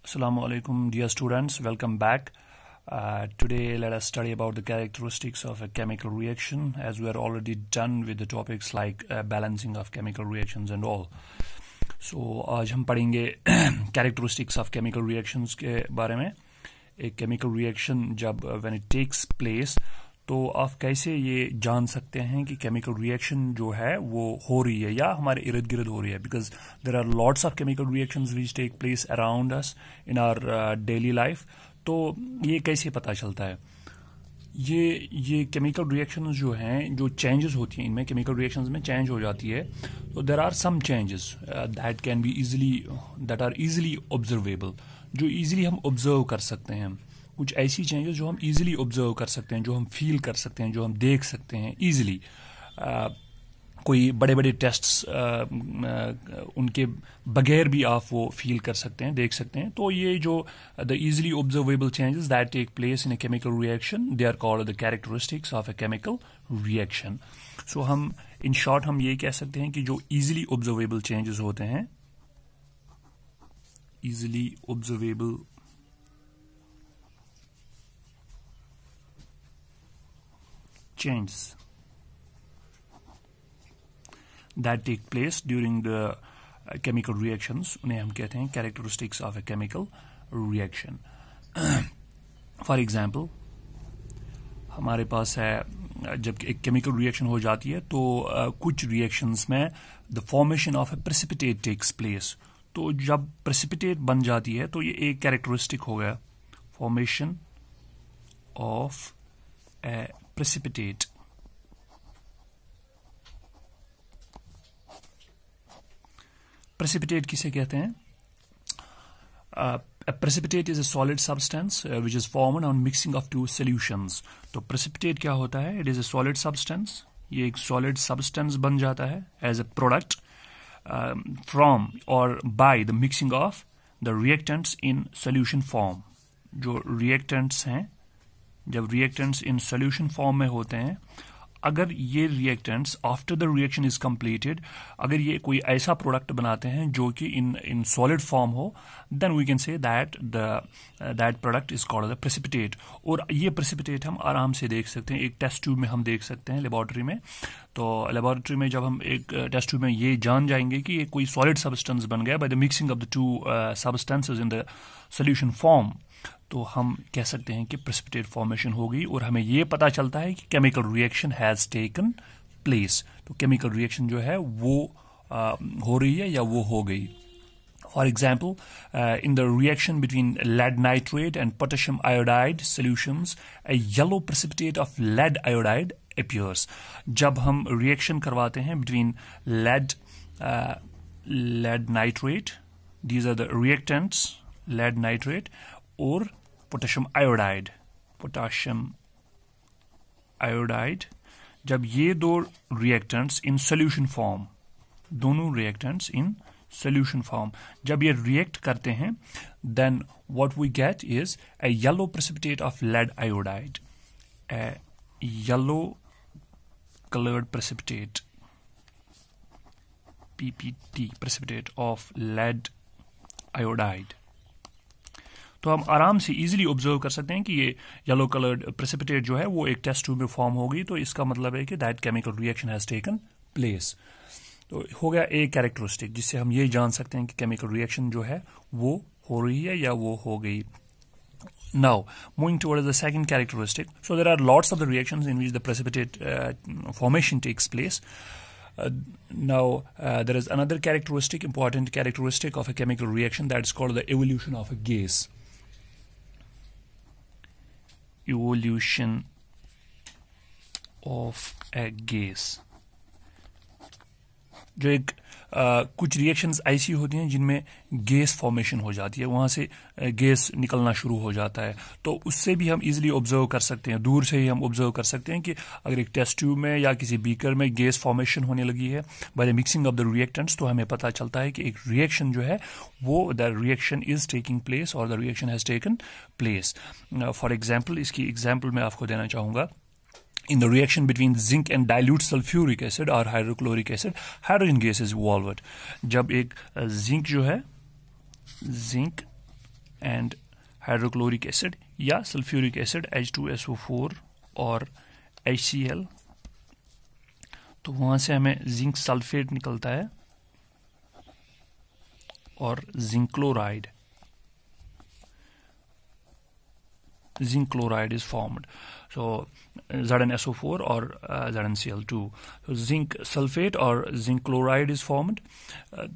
Assalamu alaikum, dear students. Welcome back. Today, let us study about the characteristics of a chemical reaction, as we are already done with the topics like balancing of chemical reactions and all. So, आज हम पढ़ेंगे characteristics of chemical reactions के बारे में. एक chemical reaction जब when it takes place, तो आप कैसे ये जान सकते हैं कि केमिकल रिएक्शन जो है वो हो रही है या हमारे इर्द गिर्द हो रही है, because there are lots of chemical reactions which take place around us in our daily life. तो ये कैसे पता चलता है? ये केमिकल रिएक्शंस जो हैं, जो चेंजेस होती हैं इनमें, केमिकल रिएक्शंस में चेंज हो जाती है. तो there are some changes that can be that are easily observable, जो इजीली हम ऑब्जर्व कर सकते हैं. कुछ ऐसी चेंजेस जो हम इजीली ऑब्जर्व कर सकते हैं, जो हम फील कर सकते हैं, जो हम देख सकते हैं इजीली. कोई बड़े बड़े टेस्ट्स उनके बगैर भी आप वो फील कर सकते हैं, देख सकते हैं. तो ये जो the easily observable changes that take place in a chemical reaction, they are called the characteristics of a chemical reaction. So हम इन शॉर्ट हम ये कह सकते हैं कि जो इजीली ऑब्जर्वेबल चेंजेस होते हैं, easily observable changes that take place during the chemical reactions, उन्हें हम कहते हैं characteristics of a chemical reaction. For example, हमारे पास है जब एक chemical reaction हो जाती है तो कुछ reactions में the formation of a precipitate takes place. तो जब precipitate बन जाती है तो ये एक characteristic हो गया, formation of a precipitate. Precipitate किसे कहते हैं? A precipitate is a solid substance which is formed on mixing of two solutions. तो precipitate क्या होता है? It is a solid substance. ये एक solid substance बन जाता है as a product from or by the mixing of the reactants in solution form. जो reactants हैं, जब रिएक्टेंट्स इन सोल्यूशन फॉर्म में होते हैं, अगर ये reactants after the reaction is completed, अगर ये कोई ऐसा प्रोडक्ट बनाते हैं जो कि इन सॉलिड फॉर्म हो, then we can say that product is called the precipitate. और ये प्रेसिपिटेट हम आराम से देख सकते हैं, एक टेस्ट ट्यूब में हम देख सकते हैं लेबोरेटरी में. तो लेबोरेटरी में जब हम एक टेस्ट ट्यूब में ये जान जाएंगे कि ये कोई सॉलिड सब्सटेंस बन गया by the mixing of the two substances in the solution form, तो हम कह सकते हैं कि प्रेसिपिटेट फॉर्मेशन हो गई और हमें ये पता चलता है कि chemical reaction has taken place. तो केमिकल रिएक्शन जो है वो हो रही है या वो हो गई. For example, in the reaction between lead nitrate and potassium iodide solutions, a yellow precipitate of lead iodide appears. जब हम रिएक्शन करवाते हैं between lead nitrate, these are the reactants, lead nitrate, और पोटेशियम आयोडाइड, जब ये दो reactants in solution form, दोनों reactants in solution form जब ये रिएक्ट करते हैं, then what we get is a yellow precipitate of lead iodide, a yellow colored precipitate, PPT, precipitate of lead iodide. तो हम आराम से इजीली ऑब्जर्व कर सकते हैं कि ये येलो कलर्ड प्रेसिपिटेट जो है वो एक टेस्ट ट्यूब में फॉर्म होगी. तो इसका मतलब है कि that chemical reaction has taken place. तो हो गया एक कैरेक्टरिस्टिक जिससे हम ये जान सकते हैं कि केमिकल रिएक्शन जो है वो हो रही है या वो हो गई. Now, moving towards the second characteristic. So there are lots of the reactions in which the precipitate formation takes place. Now, there is another characteristic, important characteristic of a chemical reaction, that is called the evolution of a gas. Evolution of a gas. जो एक कुछ reactions ऐसी होती हैं जिनमें gas formation हो जाती है, वहाँ से गैस निकलना शुरू हो जाता है. तो उससे भी हम इजीली ऑब्जर्व कर सकते हैं, दूर से ही हम ऑब्जर्व कर सकते हैं कि अगर एक टेस्ट ट्यूब में या किसी बीकर में गैस फॉर्मेशन होने लगी है by the mixing of the reactants, तो हमें पता चलता है कि एक रिएक्शन जो है वो the reaction is taking place और the reaction has taken place. For example, इसकी एग्जाम्पल मैं आपको देना चाहूँगा. In the reaction between zinc and dilute sulfuric acid or hydrochloric acid, hydrogen gas is evolved. जब एक zinc जो है, zinc एंड हाइड्रोक्लोरिक एसिड या सल्फ्यूरिक एसिड H2SO4 और HCl, तो वहां से हमें जिंक सल्फेट निकलता है और zinc chloride is formed. So ZnSO4 और ZnCl2. So जिंक सल्फेट और जिंक क्लोराइड is formed.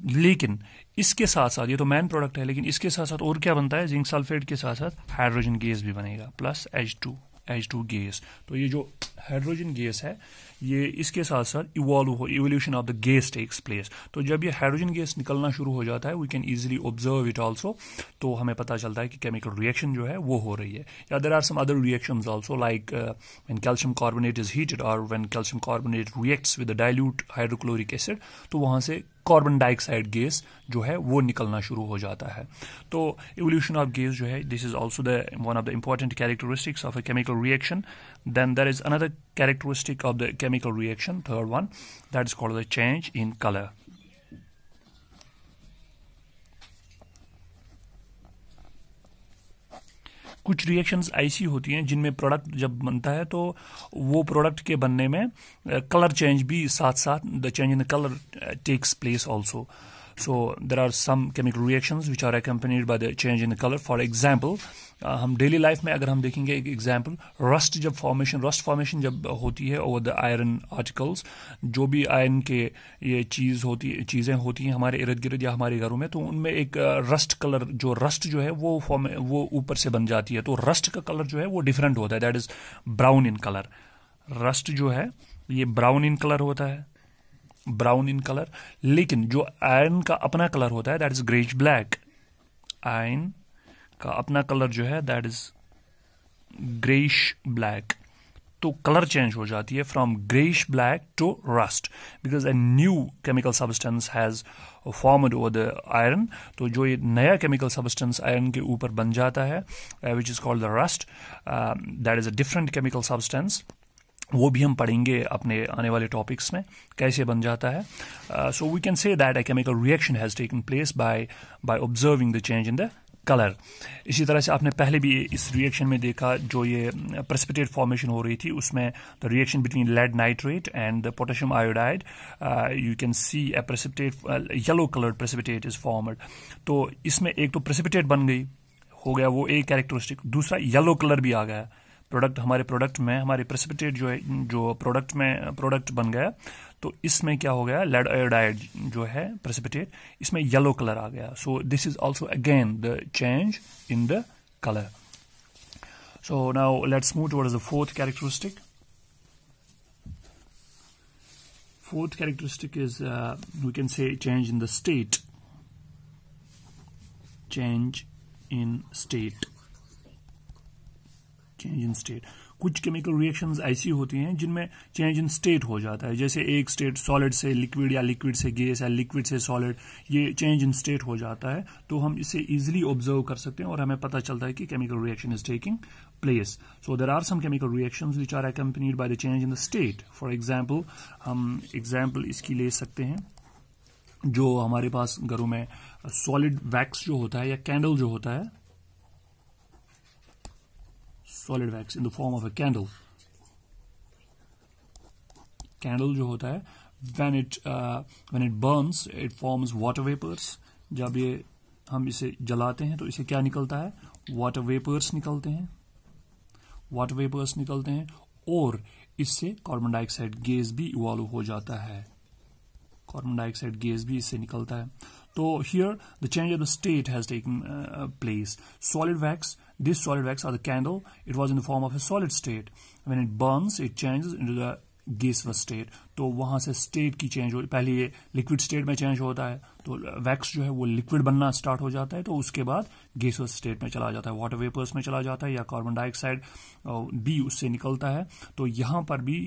लेकिन इसके साथ साथ, ये तो मेन प्रोडक्ट है, लेकिन इसके साथ साथ और क्या बनता है? जिंक सल्फेट के साथ साथ हाइड्रोजन गैस भी बनेगा प्लस H2 गैस. तो ये जो हाइड्रोजन गैस है, ये इसके साथ साथ evolution of the gas takes place. तो जब ये हाइड्रोजन गैस निकलना शुरू हो जाता है, we can easily observe it also. तो हमें पता चलता है कि केमिकल रिएक्शन जो है वो हो रही है. या there are some other reactions also, like when calcium carbonate is heated और when calcium carbonate reacts with the dilute hydrochloric acid, तो वहां से कार्बन डाइऑक्साइड गैस जो है वो निकलना शुरू हो जाता है. तो इवोल्यूशन ऑफ गैस जो है, this is also the one of the important characteristics of a chemical reaction. Then there is another characteristic of the chemical reaction, third one, that is called the change in color. कुछ reactions ऐसी होती हैं जिनमें product जब बनता है तो वो प्रोडक्ट के बनने में कलर चेंज भी साथ साथ, the change in the colour takes place also. So there are some chemical reactions which are accompanied by the change in the color. For example, हम डेली लाइफ में अगर हम देखेंगे एक एग्जाम्पल, रस्ट फॉर्मेशन जब होती है ओवर द आयरन आर्टिकल्स, जो भी आयरन के ये चीज़ें होती हैं हमारे इर्द गिर्द या हमारे घरों में, तो उनमें एक रस्ट कलर, जो रस्ट जो है वो ऊपर से बन जाती है. तो रस्ट का कलर जो है वो डिफरेंट होता है, that is brown in colour. Rust जो है ये ब्राउन इन कलर होता है, ब्राउन इन कलर. लेकिन जो आयरन का अपना कलर होता है, that is greyish black. Iron का अपना कलर जो है दैट इज ग्रेइश ब्लैक. तो कलर चेंज हो जाती है from greyish black to rust, because a new chemical substance has formed over the iron. तो जो ये नया केमिकल सब्सटेंस आयरन के ऊपर बन जाता है, which is called the rust, that is a different chemical substance. वो भी हम पढ़ेंगे अपने आने वाले टॉपिक्स में कैसे बन जाता है. So we can say that a chemical reaction has taken place by observing the change in the colour. इसी तरह से आपने पहले भी इस रिएक्शन में देखा, जो ये प्रेसिपिटेट फॉर्मेशन हो रही थी, उसमें the reaction between lead nitrate and the potassium iodide, you can see a precipitate, yellow coloured precipitate is formed. तो इसमें एक तो प्रेसिपिटेट बन गई, हो गया वो एक कैरेक्टरिस्टिक. दूसरा येलो कलर भी आ गया हमारे प्रोडक्ट में, हमारे प्रेसिपिटेट जो प्रोडक्ट बन गया. तो इसमें क्या हो गया, लेड आयोडाइड जो है प्रेसिपिटेट, इसमें येलो कलर आ गया. So this is also again the change in the colour. So now let's move towards the fourth characteristic. Fourth characteristic is, we can say, change in the state. Change in state. Change in state. कुछ chemical reactions ऐसी होती हैं जिनमें change in state हो जाता है, जैसे एक स्टेट सॉलिड से लिक्विड या लिक्विड से गैस या लिक्विड से सॉलिड, ये चेंज इन स्टेट हो जाता है. तो हम इसे इजीली ऑब्जर्व कर सकते हैं और हमें पता चलता है कि chemical reaction is taking place. So there are some chemical reactions which are accompanied by the change in the state. For example, हम एग्जांपल इसकी ले सकते हैं, जो हमारे पास घरों में सॉलिड वैक्स जो होता है या कैंडल जो होता है, solid wax in the form of a candle जो होता है, when it burns it forms water vapors. जब ये हम इसे जलाते हैं तो इसे क्या निकलता है, water vapors निकलते हैं और इससे कार्बन डाइऑक्साइड गैस भी इवॉल्व हो जाता है, कार्बन डाइऑक्साइड गैस भी इससे निकलता है. तो here the change of the state has taken place. This solid wax or the candle, it was in the form of a solid state. When it burns, it changes into the gaseous state. तो वहां से state की change हो, पहले ये liquid state में change होता है, तो वैक्स जो है वो लिक्विड बनना स्टार्ट हो जाता है, तो उसके बाद गैसियस स्टेट में चला जाता है, वाटर वेपर्स में चला जाता है, या कार्बन डाइऑक्साइड भी उससे निकलता है. तो यहाँ पर भी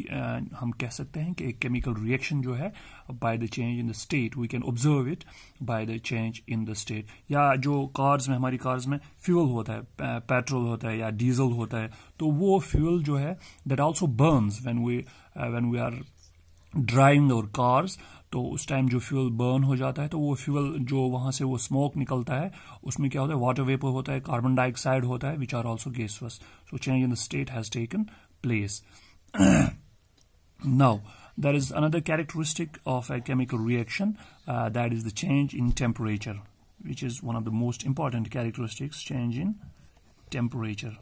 हम कह सकते हैं कि एक केमिकल रिएक्शन जो है by the change in the state, we can observe it by the change in the state. या जो हमारी कार्स में फ्यूल होता है, पेट्रोल होता है या डीजल होता है, तो वो फ्यूल जो है that also burns when we are driving our cars. तो उस टाइम जो फ्यूल बर्न हो जाता है तो वो फ्यूल जो वहां से वो स्मोक निकलता है उसमें क्या होता है, वाटर वेपर होता है, कार्बन डाइऑक्साइड होता है, which are also gases. So change in the state has taken place. Now, there is another characteristic of a chemical reaction, that is the change in temperature, which is one of the most important characteristics, change in temperature.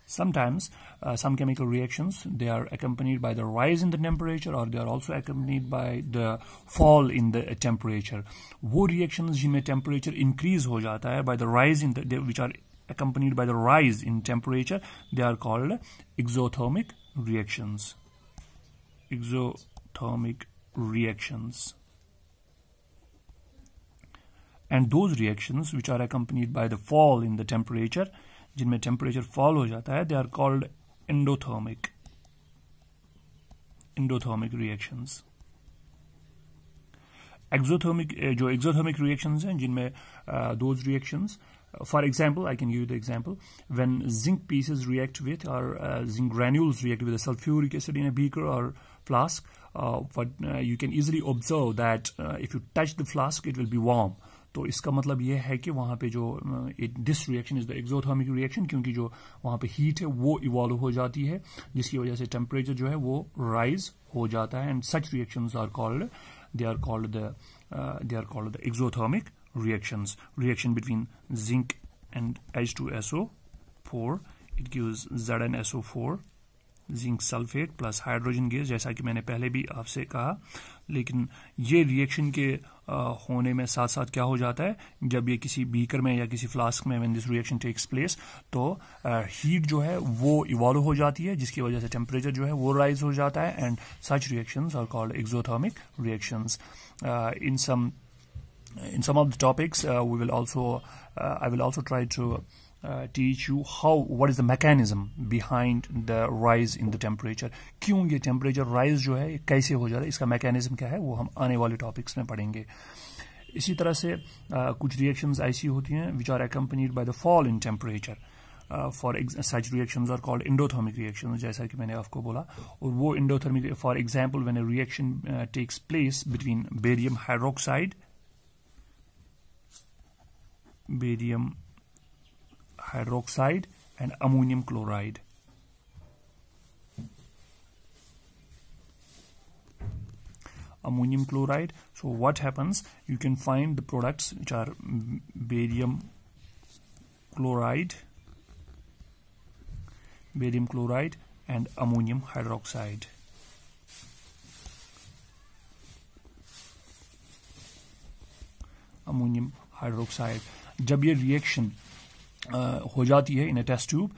Sometimes some chemical reactions, they are accompanied by the rise in the temperature, or they are also accompanied by the fall in the temperature. वो reactions जिनमें temperature increase हो जाता है by the rise in the, which are accompanied by the rise in temperature, they are called exothermic reactions. Exothermic reactions. And those reactions which are accompanied by the fall in the temperature, जिनमें temperature fall हो जाता है, they are called endothermic. Endothermic reactions. Exothermic, जो exothermic reactions हैं, जिनमें those reactions, for example, I can give you the example. When zinc pieces react with, or zinc granules react with a sulfuric acid in a beaker or flask, you can easily observe that if you touch the flask, it will be warm. तो इसका मतलब ये है कि वहाँ पे जो this reaction is the exothermic reaction, क्योंकि जो वहाँ पे हीट है वो इवॉल्व हो जाती है, जिसकी वजह से टेम्परेचर जो है वो राइज हो जाता है. And such reactions are called the exothermic reactions. Reaction between zinc and H2SO4, it gives ZnSO4, zinc sulfate plus hydrogen gas, जैसा कि मैंने पहले भी आपसे कहा. लेकिन ये रिएक्शन के होने में साथ साथ क्या हो जाता है, जब ये किसी बीकर में या किसी फ्लास्क में when this reaction takes place, तो हीट जो है वो इवॉल्व हो जाती है, जिसकी वजह से टेम्परेचर जो है वो राइज हो जाता है. And such reactions are called exothermic reactions. In some of the topics, I will also try to teach you what is the mechanism behind the rise in the temperature. क्यों ये temperature rise जो है कैसे हो जाता है, इसका mechanism क्या है, वो हम आने वाले topics में पढ़ेंगे. इसी तरह से कुछ reactions ऐसी होती हैं which are accompanied by the fall in temperature. Such reactions are called endothermic reactions, जैसा कि मैंने आपको बोला. और वो endothermic, for example, when a reaction takes place between barium hydroxide and ammonium chloride. Ammonium chloride. So what happens? You can find the products which are barium chloride and ammonium hydroxide. Ammonium hydroxide. जब ये reaction हो जाती है in a test tube,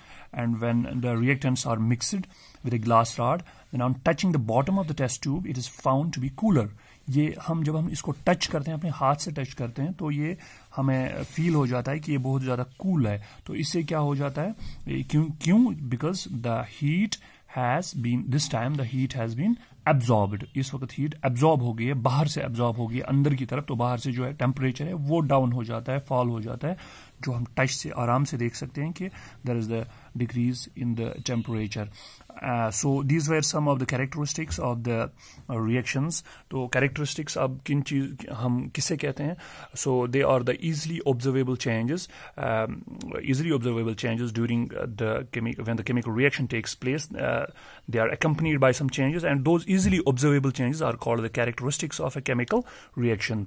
and when the reactants are mixed with a glass rod, then on touching the bottom of the test tube, it is found to be cooler. ये जब हम इसको touch करते हैं, अपने हाथ से टच करते हैं, तो ये हमें फील हो जाता है कि ये बहुत ज़्यादा कूल है. तो इससे क्या हो जाता है, क्यों? Because the heat has been, this time the heat has been absorbed. इस वक्त हीट एब्जॉर्ब हो गई है, बाहर से एब्जॉर्ब हो गई है अंदर की तरफ, तो बाहर से जो है टेम्परेचर है वो डाउन हो जाता है, फॉल हो जाता है, जो हम टच से आराम से देख सकते हैं कि there is the decrease in the temperature. So these were some of the characteristics of the reactions. तो characteristics अब किन चीज हम किसे कहते हैं? So they are the easily observable changes during when the chemical reaction takes place. They are accompanied by some changes, and those easily observable changes are called the characteristics of a chemical reaction.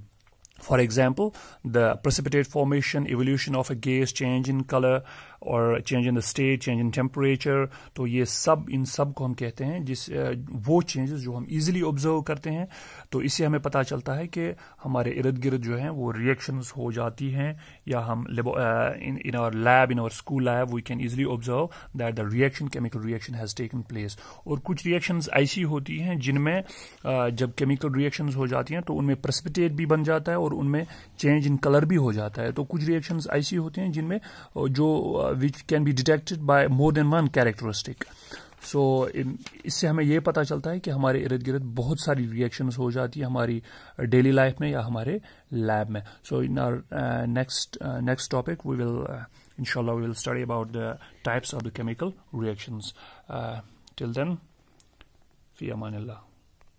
For example, the precipitate formation, evolution of a gas, change in color or change in the state, change in temperature. तो ये सब, इन सब को हम कहते हैं वो changes जो हम easily observe करते हैं. तो इससे हमें पता चलता है कि हमारे इर्द गिर्द जो हैं वो reactions हो जाती हैं, या हम in our lab, in our school lab, we can easily observe that the chemical reaction has taken place. और कुछ reactions ऐसी होती हैं जिनमें जब chemical reactions हो जाती हैं तो उनमें precipitate भी बन जाता है और उनमें change in color भी हो जाता है. तो कुछ reactions ऐसी होती हैं जिनमें जो which can be detected by more than one characteristic. So इससे हमें ये पता चलता है कि हमारे इर्द गिर्द बहुत सारी रिएक्शंस हो जाती है हमारी डेली लाइफ में या हमारे लैब में. So in our next topic we will inshallah we will study about the types of the chemical reactions. Till then, Fi amanillah.